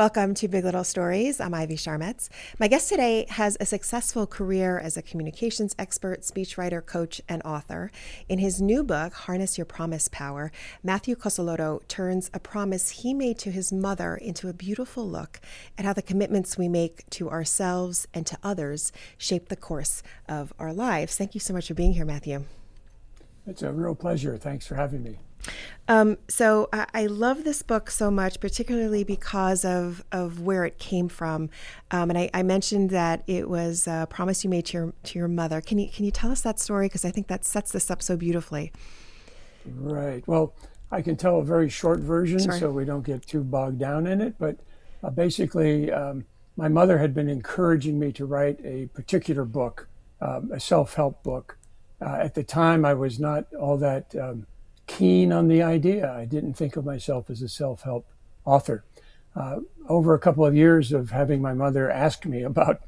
Welcome to Big Little Stories. I'm Ivy Sharmetz. My guest today has a successful career as a communications expert, speechwriter, coach, and author. In his new book, Harness Your Promise Power, Matthew Cossolotto turns a promise he made to his mother into a beautiful look at how the commitments we make to ourselves and to others shape the course of our lives. Thank you so much for being here, Matthew. It's a real pleasure. Thanks for having me. So I love this book so much, particularly because of where it came from. And I mentioned that it was a promise you made to your mother. Can you tell us that story? Because I think that sets this up so beautifully. Right. Well, I can tell a very short version Sure. so we don't get too bogged down in it. But basically, my mother had been encouraging me to write a particular book, a self-help book. At the time, I was not all that keen on the idea. I didn't think of myself as a self-help author. Over a couple of years of having my mother ask me about,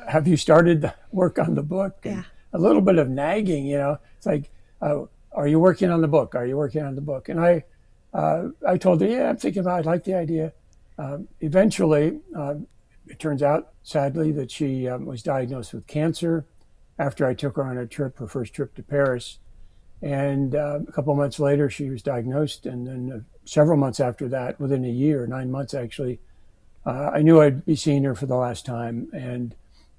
have you started the work on the book? Yeah. And a little bit of nagging, it's like, are you working on the book? Are you working on the book? And I told her, yeah, I'm thinking about it. I like the idea. Eventually, it turns out, sadly, that she was diagnosed with cancer after I took her on a trip, her first trip to Paris. And a couple of months later, she was diagnosed. And then several months after that, within a year, 9 months actually, I knew I'd be seeing her for the last time. And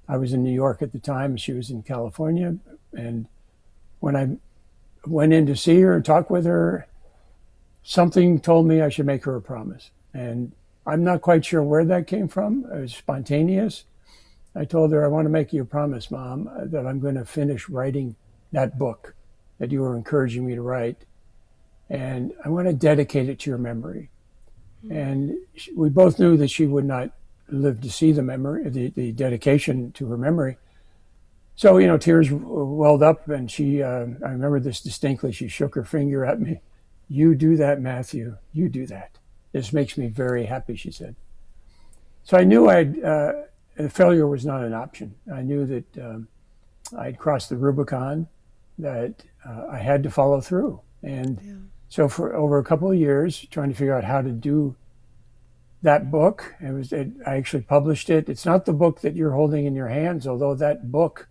I was in New York at the time, and she was in California. And when I went in to see her and talk with her, something told me I should make her a promise. And I'm not quite sure where that came from. It was spontaneous. I told her, I want to make you a promise, Mom, that I'm going to finish writing that book that you were encouraging me to write, and I want to dedicate it to your memory. And we both knew that she would not live to see the memory, the dedication to her memory. So, tears welled up, and I remember this distinctly. She shook her finger at me. You do that, Matthew. You do that. This makes me very happy, she said. So I knew failure was not an option. I knew that I'd crossed the Rubicon, that I had to follow through. And so for over a couple of years, trying to figure out how to do that book, I actually published it. It's not the book that you're holding in your hands, although that book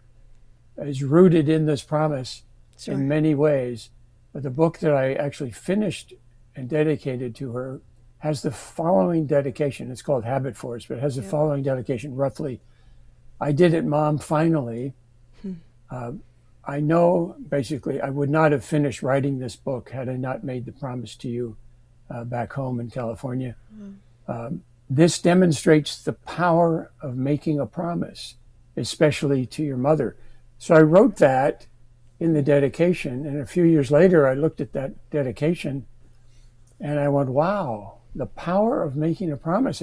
is rooted in this promise in many ways. But the book that I actually finished and dedicated to her has the following dedication. It's called Habit Force, but it has the following dedication roughly. I did it, Mom, finally. I know, basically, I would not have finished writing this book had I not made the promise to you back home in California. This demonstrates the power of making a promise, especially to your mother. So I wrote that in the dedication, and a few years later, I looked at that dedication, and I went, wow, the power of making a promise.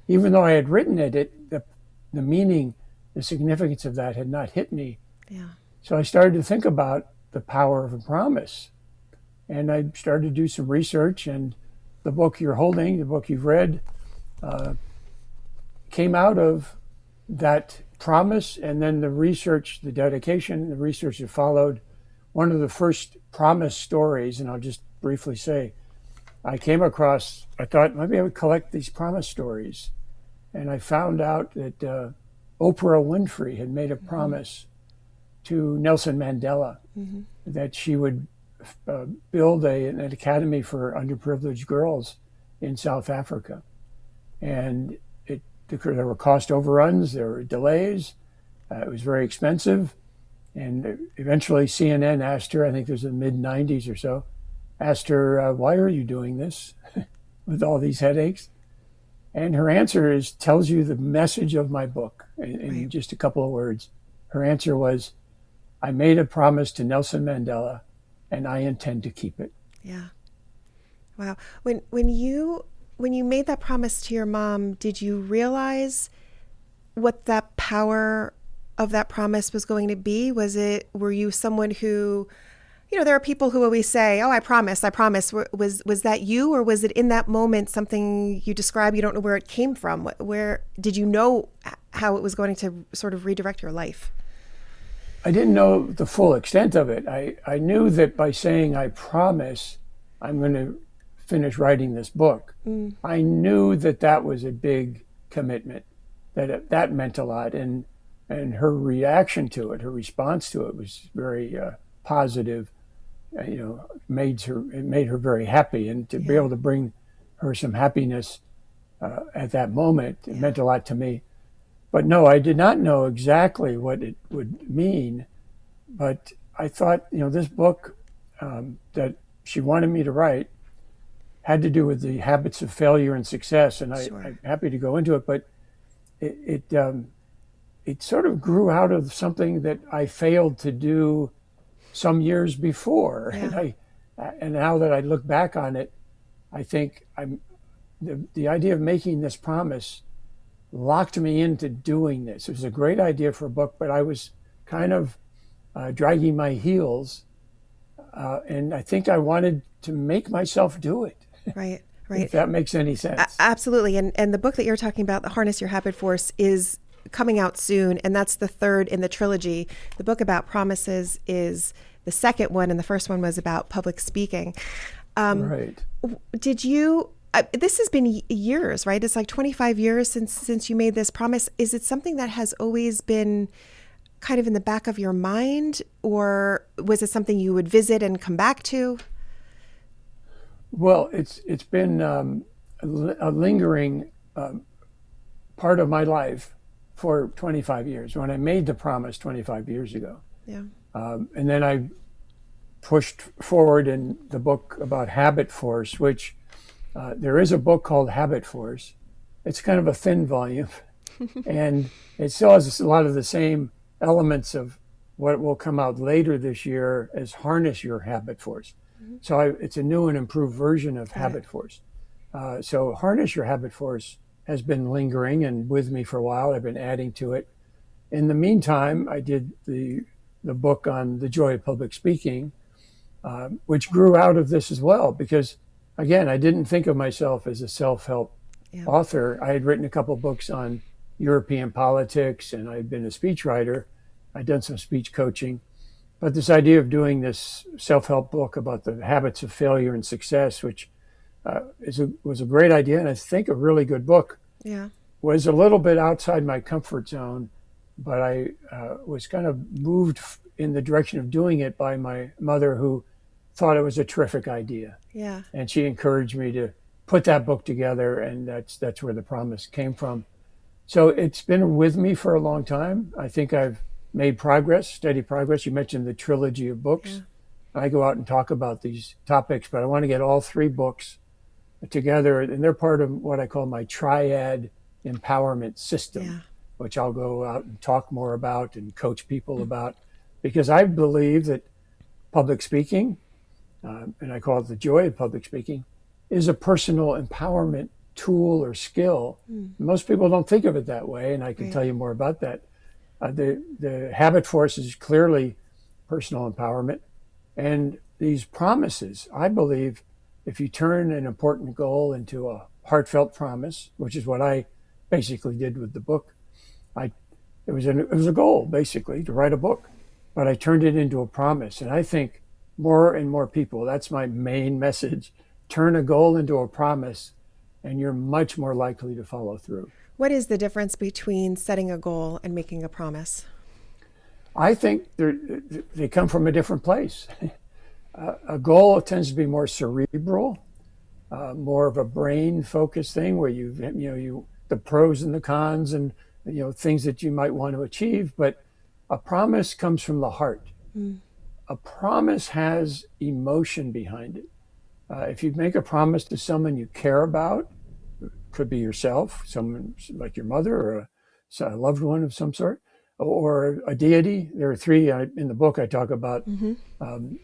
Even though I had written it, the meaning, the significance of that had not hit me. Yeah. So I started to think about the power of a promise. And I started to do some research, and the book you're holding, the book you've read, came out of that promise, and then the research, the dedication, the research that followed. One of the first promise stories, and I'll just briefly say, I thought maybe I would collect these promise stories. And I found out that Oprah Winfrey had made a promise to Nelson Mandela that she would build an academy for underprivileged girls in South Africa. And there were cost overruns, there were delays, it was very expensive. And eventually CNN asked her, I think it was in the mid-90s or so, asked her, why are you doing this with all these headaches? And her answer tells you the message of my book in just a couple of words. Her answer was, I made a promise to Nelson Mandela, and I intend to keep it. Yeah. Wow. When you made that promise to your mom, did you realize what that power of that promise was going to be? Were you someone who, there are people who always say, oh, I promise. Was that you, or was it in that moment something you describe, you don't know where it came from? Where did you know how it was going to sort of redirect your life? I didn't know the full extent of it. I knew that by saying I promise, I'm going to finish writing this book, Mm, I knew that that was a big commitment, that meant a lot. And her reaction to it, her response to it was very positive. It made her very happy. And to be yeah, able to bring her some happiness at that moment, it yeah, meant a lot to me. But no, I did not know exactly what it would mean. But I thought, this book that she wanted me to write had to do with the habits of failure and success, and sure. I'm happy to go into it. But it sort of grew out of something that I failed to do some years before, Yeah, and now that I look back on it, I think the idea of making this promise locked me into doing this. It was a great idea for a book, but I was kind of dragging my heels, and I think I wanted to make myself do it, right, if right. that makes any sense. Absolutely. And the book that you're talking about, the Harness Your Habit Force, is coming out soon, and that's the third in the trilogy. The book about promises is the second one, and the first one was about public speaking. Um, Right. did you? This has been years, right? It's like 25 years since you made this promise. Is it something that has always been kind of in the back of your mind, or was it something you would visit and come back to? Well, it's been a lingering part of my life for 25 years. When I made the promise 25 years ago, Yeah. and then I pushed forward in the book about habit force, which there is a book called Habit Force. It's kind of a thin volume, and it still has a lot of the same elements of what will come out later this year as Harness Your Habit Force. Mm-hmm. So it's a new and improved version of Got it. Habit Force. So Harness Your Habit Force has been lingering and with me for a while. I've been adding to it. In the meantime, I did the book on the joy of public speaking, which grew out of this as well. Because again, I didn't think of myself as a self-help Yeah. author. I had written a couple of books on European politics, and I had been a speechwriter. I'd done some speech coaching. But this idea of doing this self-help book about the habits of failure and success, which was a great idea, and I think a really good book, Yeah. was a little bit outside my comfort zone, but I was kind of moved in the direction of doing it by my mother, who thought it was a terrific idea, Yeah. and she encouraged me to put that book together, and that's where the promise came from. So it's been with me for a long time. I think I've made progress, steady progress. You mentioned the trilogy of Yeah. books. I go out and talk about these topics, but I want to get all three books together, and they're part of what I call my triad empowerment system, Yeah. which I'll go out and talk more about and coach people about, because I believe that public speaking, and I call it the joy of public speaking, is a personal empowerment tool or skill. Mm, Most people don't think of it that way, and I can right. tell you more about that. The habit force is clearly personal empowerment, and these promises, I believe, if you turn an important goal into a heartfelt promise, which is what I basically did with the book, I it was a goal basically to write a book, but I turned it into a promise, and I think more and more people, that's my main message: turn a goal into a promise, and you're much more likely to follow through. What is the difference between setting a goal and making a promise? I think they come from a different place. A goal tends to be more cerebral, more of a brain focused thing where you the pros and the cons and things that you might want to achieve. But a promise comes from the heart. Mm, A promise has emotion behind it. If you make a promise to someone you care about, could be yourself, someone like your mother, or a loved one of some sort, or a deity. There are three in the book. I talk about hmm.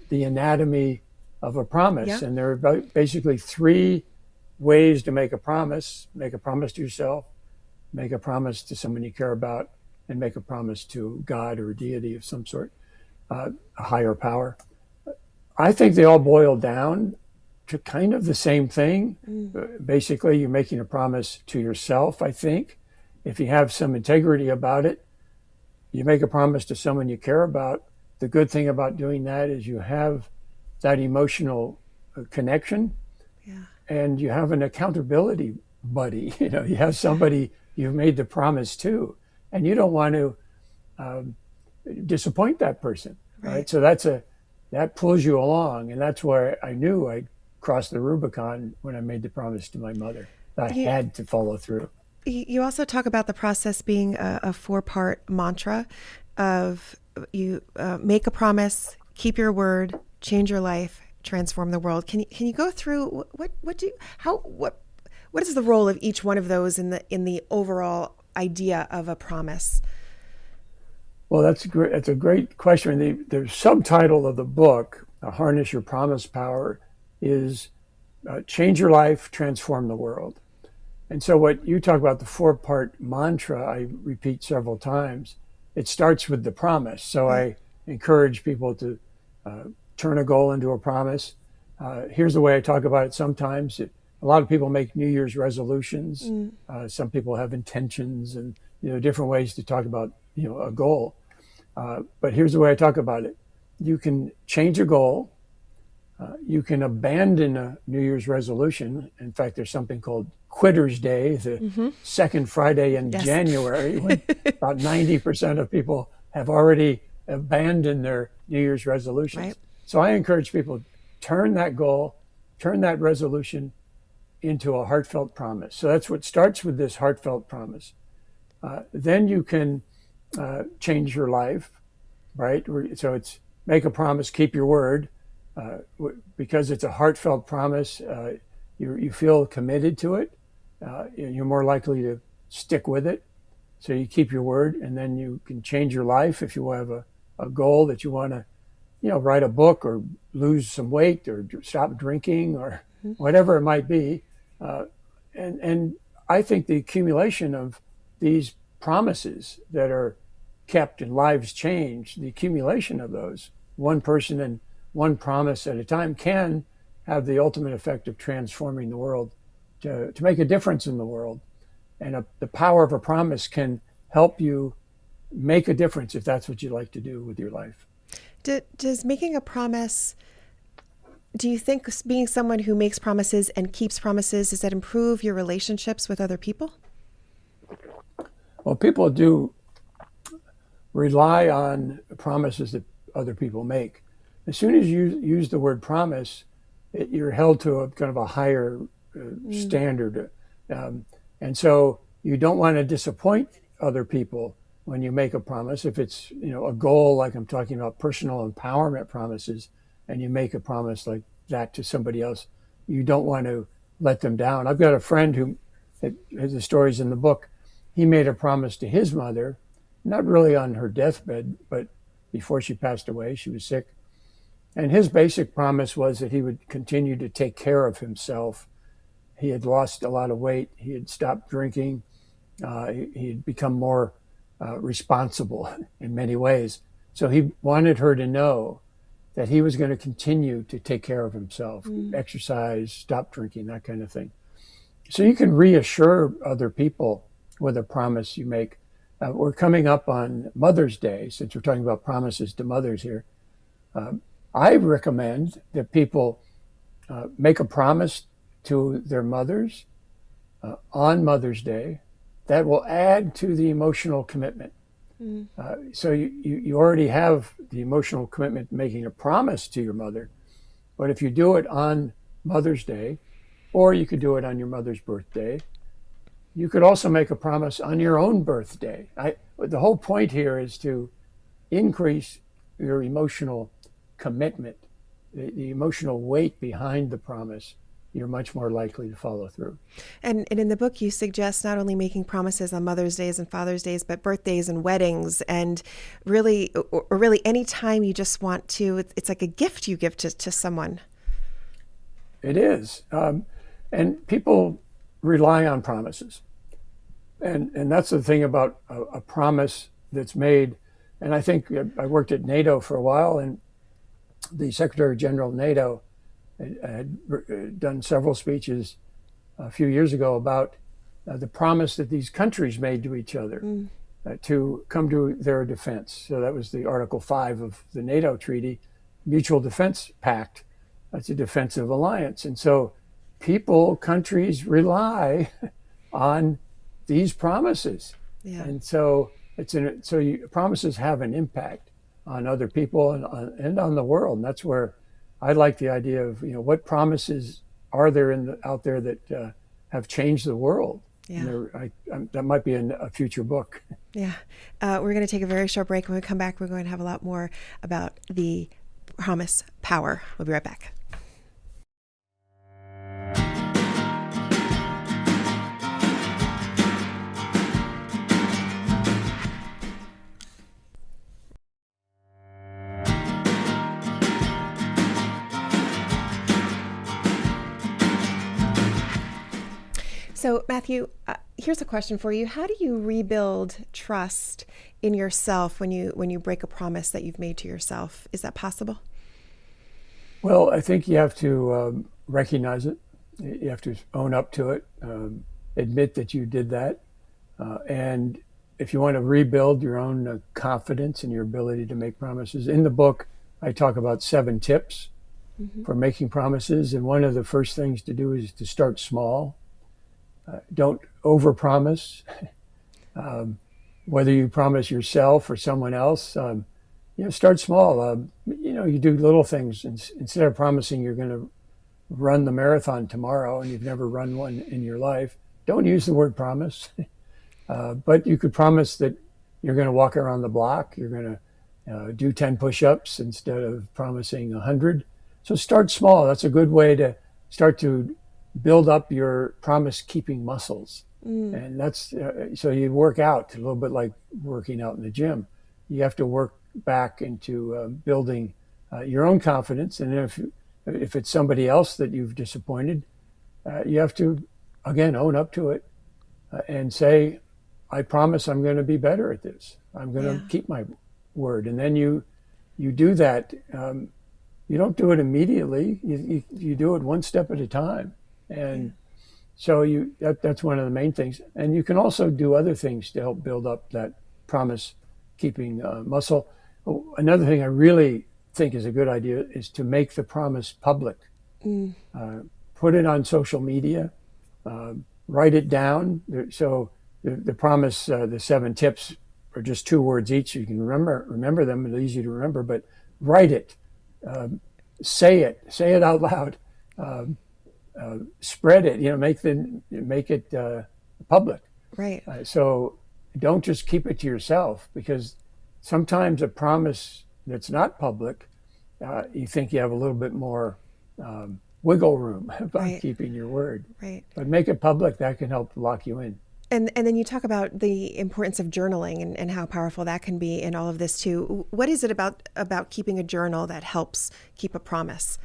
the anatomy of a promise, Yeah. and there are basically three ways to make a promise: make a promise to yourself, make a promise to someone you care about, and make a promise to God or a deity of some sort, a higher power. I think they all boil down to kind of the same thing. Mm, Basically, you're making a promise to yourself, I think. If you have some integrity about it, you make a promise to someone you care about. The good thing about doing that is you have that emotional connection. yeah. and you have an accountability buddy. You know, you have somebody you've made the promise to, and you don't want to um, disappoint that person, Right. right? So that pulls you along, and that's where I knew I crossed the Rubicon when I made the promise to my mother. I You had to follow through. you also talk about the process being a four-part mantra of you make a promise, keep your word, change your life, transform the world. Can you go through what do you, how what is the role of each one of those in the overall idea of a promise? Well, that's great. That's a great question. The subtitle of the book, "Harness Your Promise Power," is "Change Your Life, Transform the World." And so, what you talk about, the four-part mantra, I repeat several times. It starts with the promise. So Right. I encourage people to uh, turn a goal into a promise. Here's the way I talk about it. Sometimes a lot of people make New Year's resolutions. Mm. Some people have intentions, and different ways to talk about a goal. But here's the way I talk about it. You can change a goal. You can abandon a New Year's resolution. In fact, there's something called Quitter's Day, the Mm-hmm. second Friday in Yes. January, when about 90% of people have already abandoned their New Year's Right. resolutions. So I encourage people, turn that goal, turn that resolution into a heartfelt promise. So that's what starts with, this heartfelt promise. Then you can change your life, right? So it's make a promise, keep your word. Because it's a heartfelt promise, you feel committed to it. You're more likely to stick with it. So you keep your word, and then you can change your life if you have a goal that you want to, write a book or lose some weight or stop drinking or whatever it might be. Uh, and I think the accumulation of these promises that are kept and lives changed, the accumulation of those, one person and one promise at a time, can have the ultimate effect of transforming the world, to make a difference in the world. And the power of a promise can help you make a difference if that's what you like to do with your life. Does making a promise, do you think being someone who makes promises and keeps promises, does that improve your relationships with other people? Well, people do rely on promises that other people make. As soon as you use the word promise, you're held to a kind of a higher Mm. standard. Um, and so you don't want to disappoint other people when you make a promise. If it's, a goal, like I'm talking about personal empowerment promises, and you make a promise like that to somebody else, you don't want to let them down. I've got a friend who, has the stories in the book. He made a promise to his mother, not really on her deathbed, but before she passed away. She was sick. And his basic promise was that he would continue to take care of himself. He had lost a lot of weight. He had stopped drinking. He had become more responsible in many ways. So he wanted her to know that he was going to continue to take care of himself, Mm. exercise, stop drinking, that kind of thing. So you can reassure other people with a promise you make. We're coming up on Mother's Day, since we're talking about promises to mothers here. Um, I recommend that people make a promise to their mothers on Mother's Day that will add to the emotional commitment. Mm. So you already have the emotional commitment making a promise to your mother, but if you do it on Mother's Day, or you could do it on your mother's birthday, you could also make a promise on your own birthday. The whole point here is to increase your emotional commitment, the emotional weight behind the promise. You're much more likely to follow through. And in the book, you suggest not only making promises on Mother's Days and Father's Days, but birthdays and weddings, and really, or really any time you just want to. It's like a gift you give to someone. It is. And people rely on promises. And that's the thing about a promise that's made. And I think I worked at NATO for a while, and the Secretary General of NATO had done several speeches a few years ago about the promise that these countries made to each other Mm. to come to their defense. So that was the Article 5 of the NATO Treaty, Mutual Defense Pact. That's a defensive alliance. And so people, countries rely on these promises, Yeah. and so promises have an impact on other people and on the world. And that's where I like the idea of, what promises are there out there that have changed the world. And Yeah. that might be in a future book. Yeah. We're going to take a very short break. When we come back, we're going to have a lot more about the promise power. We'll be right back. So, Matthew, here's a question for you. How do you rebuild trust in yourself when you break a promise that you've made to yourself? Is that possible? Well, I think you have to recognize it. You have to own up to it, admit that you did that. And if you want to rebuild your own confidence in your ability to make promises, in the book, I talk about 7 tips Mm-hmm. for making promises. And one of the first things to do is to start small. Don't overpromise. Whether you promise yourself or someone else, start small. You do little things instead of promising you're going to run the marathon tomorrow and you've never run one in your life. Don't use the word promise, but you could promise that you're going to walk around the block. You're going to do 10 push-ups instead of promising 100. So start small. That's a good way to start to build up your promise keeping muscles. Mm. And that's so you work out a little bit like working out in the gym. You have to work back into building your own confidence. And if it's somebody else that you've disappointed, you have to again own up to it and say, "I promise I'm going to be better at this. I'm going Yeah. to keep my word." And then you do that. You don't do it immediately. You do it one step at a time. Yeah. And so that's one of the main things. And you can also do other things to help build up that promise keeping muscle. Oh, another thing I really think is a good idea is to make the promise public. Mm. Uh, Put it on social media, uh, write it down. So the promise, the 7 tips are just 2 words each. You can remember them. It's easy to remember, but write it, um, say it out loud. Um, Spread it, make it public. Right. So don't just keep it to yourself, because sometimes a promise that's not public, you think you have a little bit more wiggle room about Right. keeping your word. Right. But make it public, that can help lock you in. And then you talk about the importance of journaling and how powerful that can be in all of this too. What is it about keeping a journal that helps keep a promise?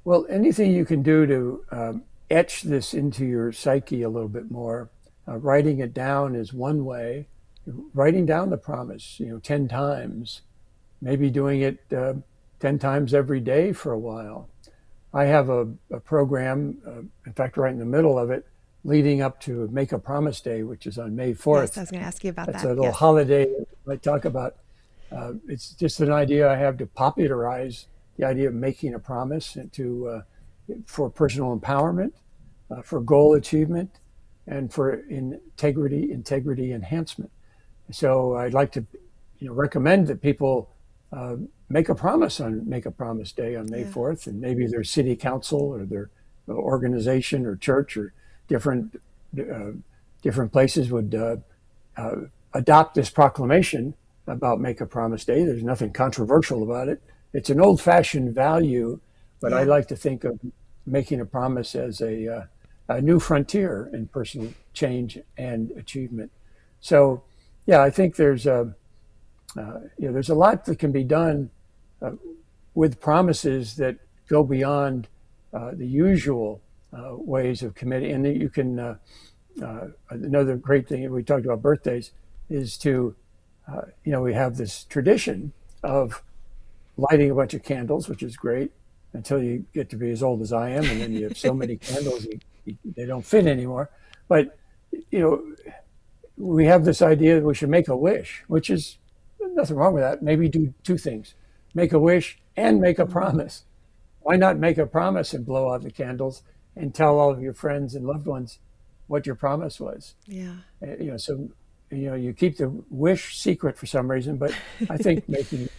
Well, anything you can do to etch this into your psyche a little bit more, writing it down is one way. Writing down the promise, 10 times, maybe doing it 10 times every day for a while. I have a program, in fact, right in the middle of it, leading up to Make a Promise Day, which is on May Yes, I 4th. was going to ask you about That's that. a little Yes. holiday I talk about. It's just an idea I have to popularize the idea of making a promise and for personal empowerment, for goal achievement, and for integrity enhancement. So I'd like to, recommend that people make a promise on Make a Promise Day on May Yeah. 4th, and maybe their city council or their organization or church or different uh, different places would uh, adopt this proclamation about Make a Promise Day. There's nothing controversial about it. It's an old-fashioned value, but I Yeah. like to think of making a promise as a new frontier in personal change and achievement. So, yeah, I think there's a lot that can be done uh, with promises that go beyond the usual ways of committing. And you can another great thing we talked about birthdays is to we have this tradition of lighting a bunch of candles, which is great until you get to be as old as I am, and then you have so many candles they don't fit anymore. But you know, we have this idea that we should make a wish, which is nothing wrong with that. Maybe do 2 things: make a wish and make a promise. why not make a promise and blow out the candles and tell all of your friends and loved ones what your promise was? Yeah. So you keep the wish secret for some reason, but I think making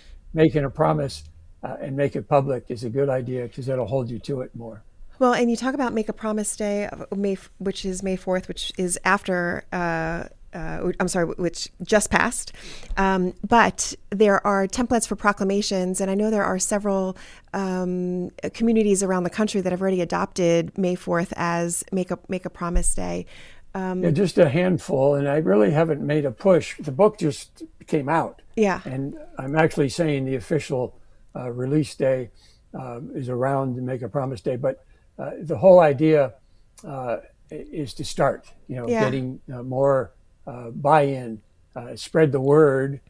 a promise and make it public is a good idea because that'll hold you to it more. Well, and you talk about Make a Promise Day, which is May 4th, which is after, I'm sorry, which just passed. But there are templates for proclamations, and I know there are several communities around the country that have already adopted May 4th as Make a Promise Day. Yeah, just a handful, and I really haven't made a push. The book just came out, Yeah. and I'm actually saying the official release day is around Make a Promise Day, but the whole idea is to start, Yeah. getting more buy-in, spread the word.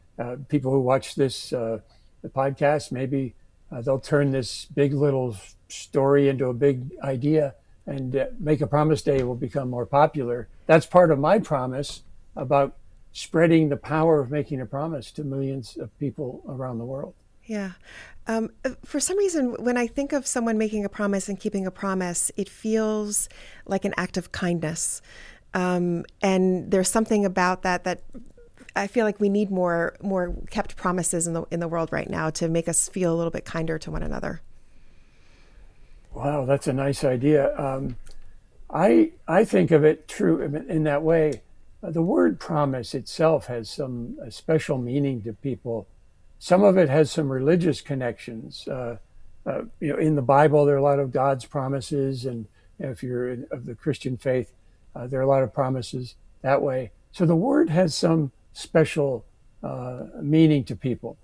People who watch the podcast, maybe they'll turn this big little story into a big idea, and Make a Promise Day will become more popular. That's part of my promise about spreading the power of making a promise to millions of people around the world. Yeah. For some reason, when I think of someone making a promise and keeping a promise, it feels like an act of kindness. And there's something about that I feel like we need more kept promises in the world right now to make us feel a little bit kinder to one another. Wow, that's a nice idea. I think of it true in that way. The word promise itself has some special meaning to people. Some of it has some religious connections. In the Bible, there are a lot of God's promises, and if you're of the Christian faith, there are a lot of promises that way. So the word has some special meaning to people.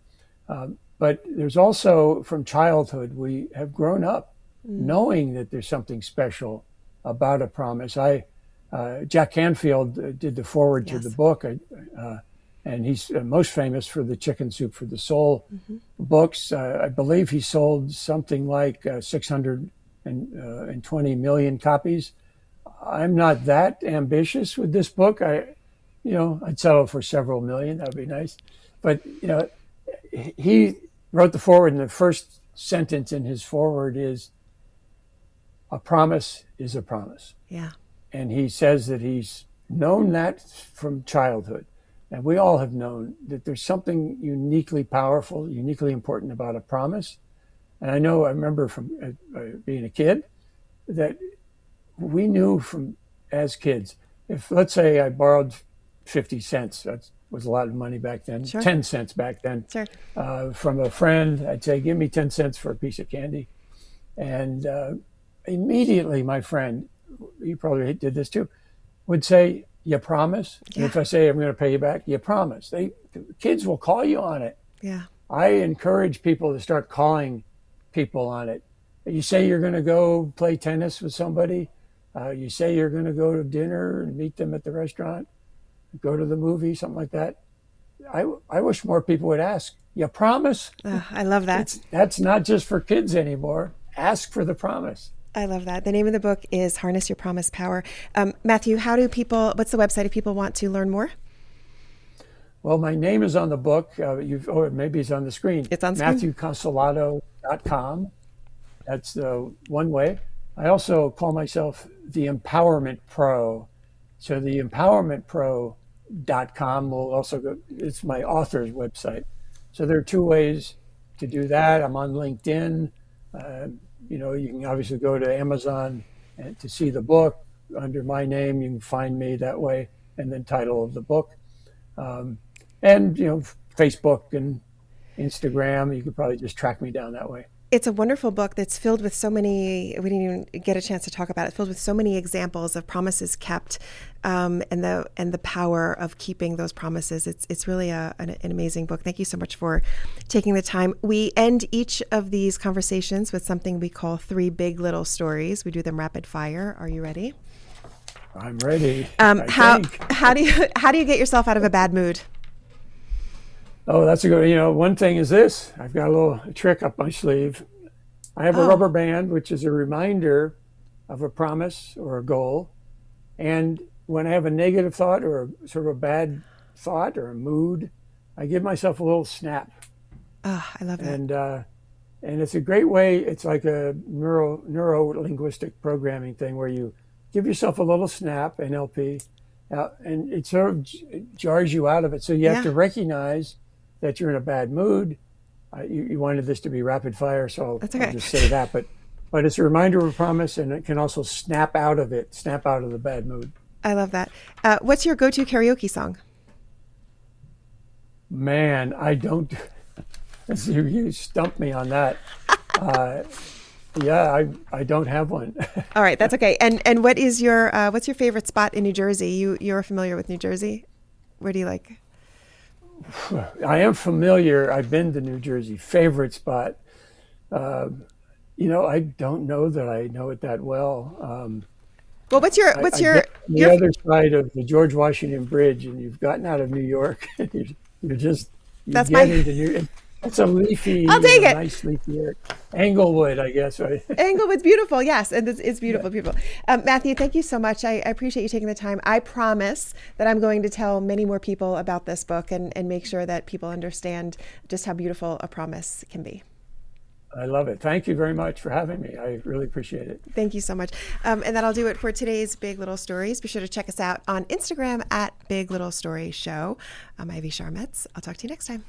But there's also, from childhood, we have grown up knowing that there's something special about a promise. Jack Canfield did the foreword to the Yes. book, and he's most famous for the Chicken Soup for the Soul books. I believe he sold something like 620 million copies. I'm not that ambitious with this book. I'd settle for several million. That would be nice. But he wrote the foreword, and the first sentence in his foreword is, "A promise is a promise." Yeah. And he says that he's known that from childhood. And we all have known that there's something uniquely powerful, uniquely important about a promise. And I remember from being a kid that we knew from as kids, if let's say I borrowed 50 cents, that was a lot of money back then, Sure. 10 cents back then, Sure. from a friend, I'd say, give me 10 cents for a piece of candy. And immediately my friend, you probably did this too, would say, "You promise?" And Yeah. if I say I'm going to pay you back, "You promise?" Kids will call you on it. Yeah. I encourage people to start calling people on it. You say you're going to go play tennis with somebody. You say you're going to go to dinner and meet them at the restaurant, go to the movie, something like that. I wish more people would ask, "You promise?" I love that. That's not just for kids anymore. Ask for the promise. I love that. The name of the book is Harness Your Promise Power. Matthew, what's the website if people want to learn more? Well, my name is on the book. Maybe it's on the screen. It's on screen. MatthewCossolotto.com. That's one way. I also call myself the Empowerment Pro. So the empowermentpro.com will also go, it's my author's website. So there are two ways to do that. I'm on LinkedIn. You can obviously go to Amazon and to see the book under my name. You can find me that way, and then title of the book. And Facebook and Instagram, you could probably just track me down that way. It's a wonderful book that's filled with so many, we didn't even get a chance to talk about it, filled with so many examples of promises kept, and the power of keeping those promises. It's really an amazing book. Thank you so much for taking the time. We end each of these conversations with something we call 3 big little stories. We do them rapid fire. Are you ready? I'm ready. How do you get yourself out of a bad mood? Oh, that's a good. One thing is this. I've got a little trick up my sleeve. I have a rubber band, which is a reminder of a promise or a goal. And when I have a negative thought or sort of a bad thought or a mood, I give myself a little snap. Oh, I love that. And and it's a great way. It's like a neuro linguistic programming thing where you give yourself a little snap, NLP, and it sort of jars you out of it. So you have Yeah, to recognize that you're in a bad mood. You wanted this to be rapid fire, so that's I'll okay. just say that. But it's a reminder of a promise, and it can also snap out of it, snap out of the bad mood. I love that. What's your go-to karaoke song? Man, I don't. You stumped me on that. Uh, yeah, I don't have one. All right, that's okay. And what's your favorite spot in New Jersey? You're familiar with New Jersey? Where do you like? I am familiar. I've been to New Jersey. Favorite spot. Uh, I don't know that I know it that well. Well, what's I get on the your other side of the George Washington Bridge, and you've gotten out of New York. You're just you that's get my into New. It's a leafy, I'll take it. nice leafy area. Englewood, I guess. Right? Englewood's beautiful. Yes, and it's Yeah, beautiful, beautiful. Matthew, thank you so much. I appreciate you taking the time. I promise that I'm going to tell many more people about this book and make sure that people understand just how beautiful a promise can be. I love it. Thank you very much for having me. I really appreciate it. Thank you so much. And that'll do it for today's Big Little Stories. Be sure to check us out on Instagram at Big Little Story Show. I'm Ivy Sharmetz. I'll talk to you next time.